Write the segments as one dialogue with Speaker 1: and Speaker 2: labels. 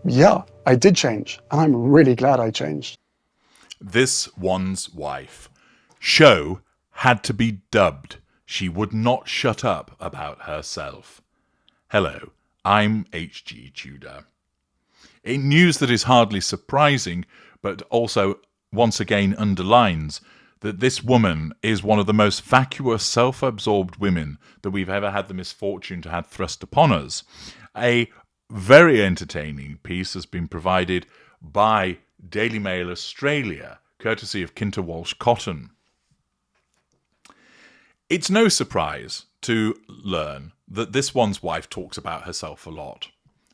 Speaker 1: Yeah, I did change, and I'm really glad I changed.
Speaker 2: This One's Wife. Show had to be dubbed. She would not shut up about herself. Hello, I'm HG Tudor. In news that is hardly surprising, but also once again underlines that this woman is one of the most vacuous, self-absorbed women that we've ever had the misfortune to have thrust upon us. A very entertaining piece has been provided by Daily Mail Australia, courtesy of Kinter Walsh Cotton. It's no surprise to learn that this One's Wife talks about herself a lot.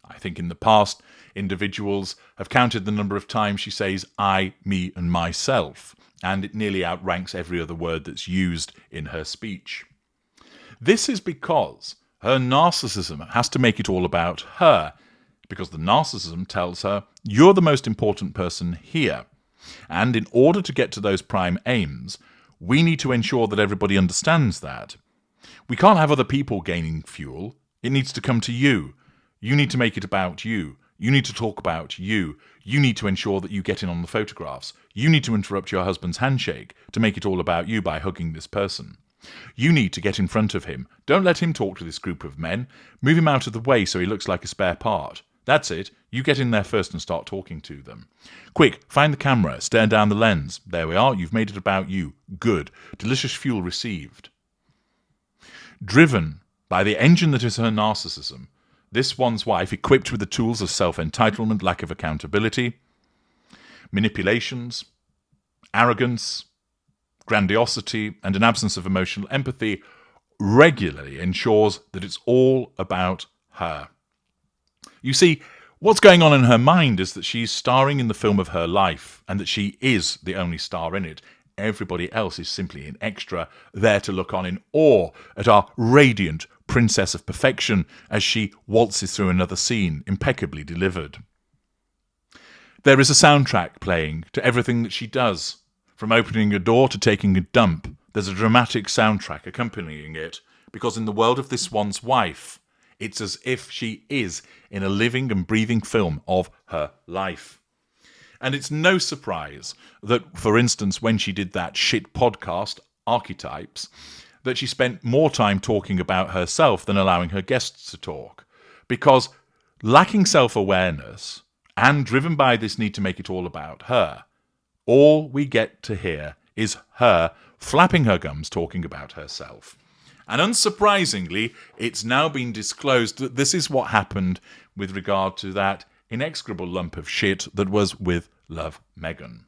Speaker 2: I think in the past, individuals have counted the number of times she says I, me, and myself, and it nearly outranks every other word that's used in her speech. This is because her narcissism has to make it all about her, because the narcissism tells her you're the most important person here. And in order to get to those prime aims, we need to ensure that everybody understands that. We can't have other people gaining fuel. It needs to come to you. You need to make it about you. You need to talk about you. You need to ensure that you get in on the photographs. You need to interrupt your husband's handshake to make it all about you by hugging this person. You need to get in front of him. Don't let him talk to this group of men. Move him out of the way so he looks like a spare part. That's it. You get in there first and start talking to them. Quick, find the camera, stare down the lens. There we are. You've made it about you. Good. Delicious fuel received. Driven by the engine that is her narcissism, this One's Wife, equipped with the tools of self-entitlement, lack of accountability, manipulations, arrogance, grandiosity, and an absence of emotional empathy, regularly ensures that it's all about her. You see, what's going on in her mind is that she's starring in the film of her life, and that she is the only star in it. Everybody else is simply an extra, there to look on in awe at our radiant princess of perfection as she waltzes through another scene, impeccably delivered. There is a soundtrack playing to everything that she does. From opening a door to taking a dump, there's a dramatic soundtrack accompanying it, because in the world of this One's Wife, it's as if she is in a living and breathing film of her life. And it's no surprise that, for instance, when she did that shit podcast, Archetypes, that she spent more time talking about herself than allowing her guests to talk. Because lacking self-awareness and driven by this need to make it all about her, all we get to hear is her flapping her gums talking about herself. And unsurprisingly, it's now been disclosed that this is what happened with regard to that inexorable lump of shit that was with Love Meghan.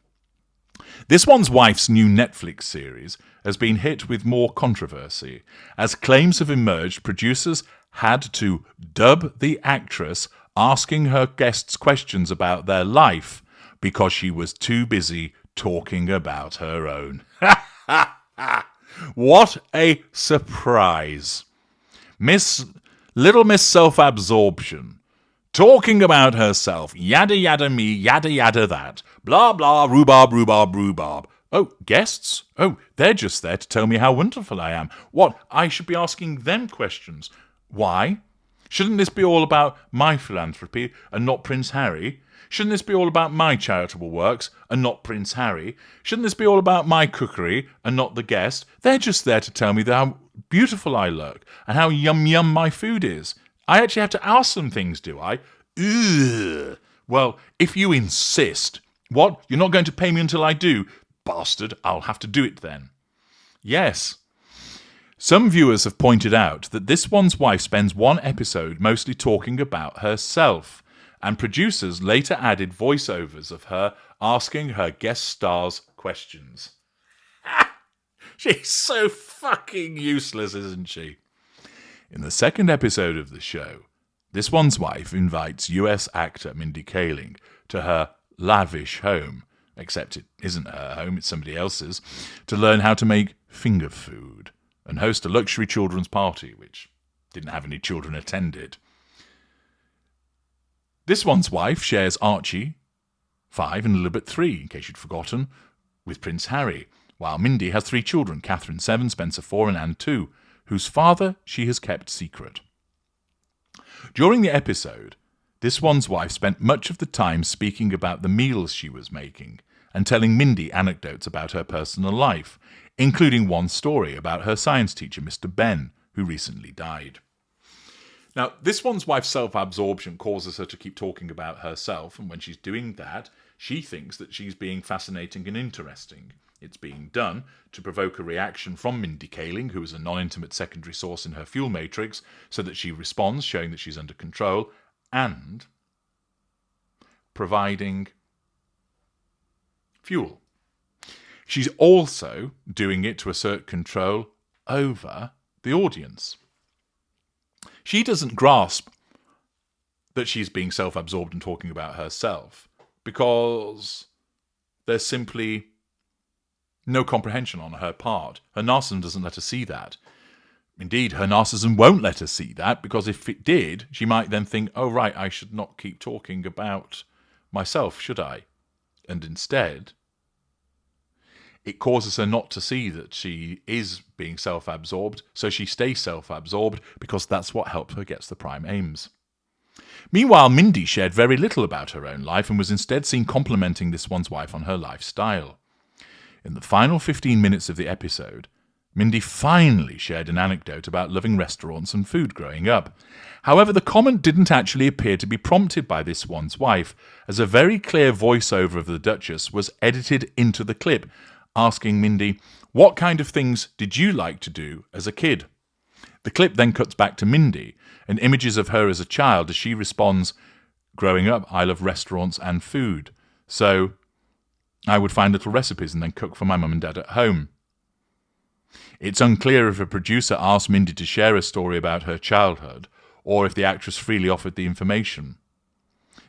Speaker 2: This One's Wife's new Netflix series has been hit with more controversy. As claims have emerged, producers had to dub the actress asking her guests questions about their life because she was too busy talking about her own. What a surprise. Little Miss Self-Absorption, talking about herself, yada yada me, yada yada that, blah blah, rhubarb, rhubarb, rhubarb. Oh, guests? Oh, they're just there to tell me how wonderful I am. What? I should be asking them questions. Why? Shouldn't this be all about my philanthropy and not Prince Harry? Shouldn't this be all about my charitable works and not Prince Harry? Shouldn't this be all about my cookery and not the guest? They're just there to tell me how beautiful I look and how yum yum my food is. I actually have to ask them things, do I? Ugh. Well, if you insist. What? You're not going to pay me until I do? Bastard, I'll have to do it then. Yes. Some viewers have pointed out that this One's Wife spends one episode mostly talking about herself, and producers later added voiceovers of her asking her guest stars questions. She's so fucking useless, isn't she? In the second episode of the show, this One's Wife invites US actor Mindy Kaling to her lavish home, except it isn't her home, it's somebody else's, to learn how to make finger food and host a luxury children's party, which didn't have any children attended. This One's Wife shares Archie, 5, and Lilibet, 3, in case you'd forgotten, with Prince Harry, while Mindy has 3 children, Catherine, 7, Spencer, 4, and Anne, 2, whose father she has kept secret. During the episode, this one's wife spent much of the time speaking about the meals she was making and telling Mindy anecdotes about her personal life, including one story about her science teacher, Mr. Ben, who recently died. Now, this one's wife's self-absorption causes her to keep talking about herself, and when she's doing that, she thinks that she's being fascinating and interesting. It's being done to provoke a reaction from Mindy Kaling, who is a non-intimate secondary source in her fuel matrix, so that she responds, showing that she's under control, and providing fuel. She's also doing it to assert control over the audience. She doesn't grasp that she's being self-absorbed and talking about herself because there's simply no comprehension on her part. Her narcissism doesn't let her see that. Indeed, her narcissism won't let her see that, because if it did, she might then think, oh, right, I should not keep talking about myself, should I? And instead, it causes her not to see that she is being self-absorbed, so she stays self-absorbed because that's what helps her get to the prime aims. Meanwhile, Mindy shared very little about her own life and was instead seen complimenting this one's wife on her lifestyle. In the final 15 minutes of the episode, Mindy finally shared an anecdote about loving restaurants and food growing up. However, the comment didn't actually appear to be prompted by this one's wife, as a very clear voiceover of the Duchess was edited into the clip, asking Mindy, what kind of things did you like to do as a kid? The clip then cuts back to Mindy, and images of her as a child as she responds, growing up, I love restaurants and food. So I would find little recipes and then cook for my mum and dad at home. It's unclear if a producer asked Mindy to share a story about her childhood, or if the actress freely offered the information.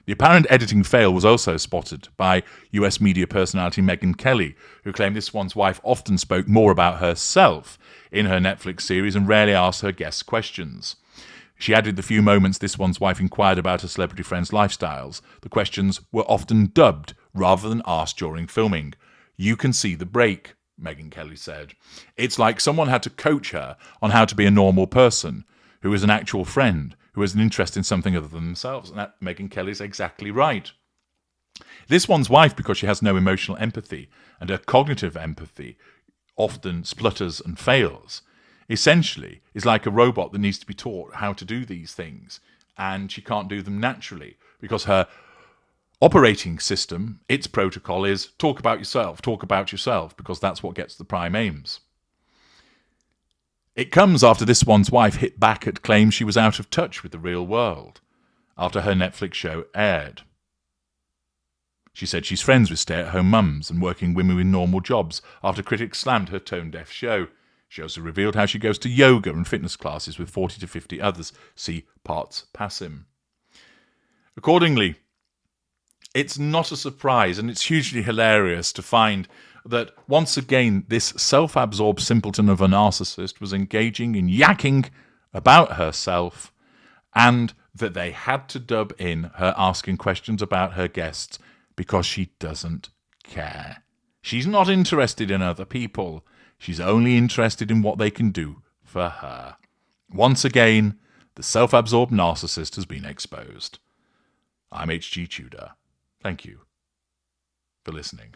Speaker 2: The apparent editing fail was also spotted by US media personality Meghan Kelly, who claimed this one's wife often spoke more about herself in her Netflix series and rarely asked her guests questions. She added the few moments this one's wife inquired about her celebrity friends' lifestyles. The questions were often dubbed rather than asked during filming. You can see the break, Meghan Kelly said. It's like someone had to coach her on how to be a normal person, who is an actual friend, who has an interest in something other than themselves. And that Meghan Kelly's exactly right. This one's wife, because she has no emotional empathy, and her cognitive empathy often splutters and fails, essentially is like a robot that needs to be taught how to do these things, and she can't do them naturally, because her operating system, its protocol is talk about yourself, because that's what gets the prime aims. It comes after this one's wife hit back at claims she was out of touch with the real world after her Netflix show aired. She said she's friends with stay-at-home mums and working women with normal jobs after critics slammed her tone-deaf show. She also revealed how she goes to yoga and fitness classes with 40 to 50 others. See parts passim. Accordingly, it's not a surprise, and it's hugely hilarious to find that once again this self-absorbed simpleton of a narcissist was engaging in yakking about herself, and that they had to dub in her asking questions about her guests because she doesn't care. She's not interested in other people. She's only interested in what they can do for her. Once again, the self-absorbed narcissist has been exposed. I'm HG Tudor. Thank you for listening.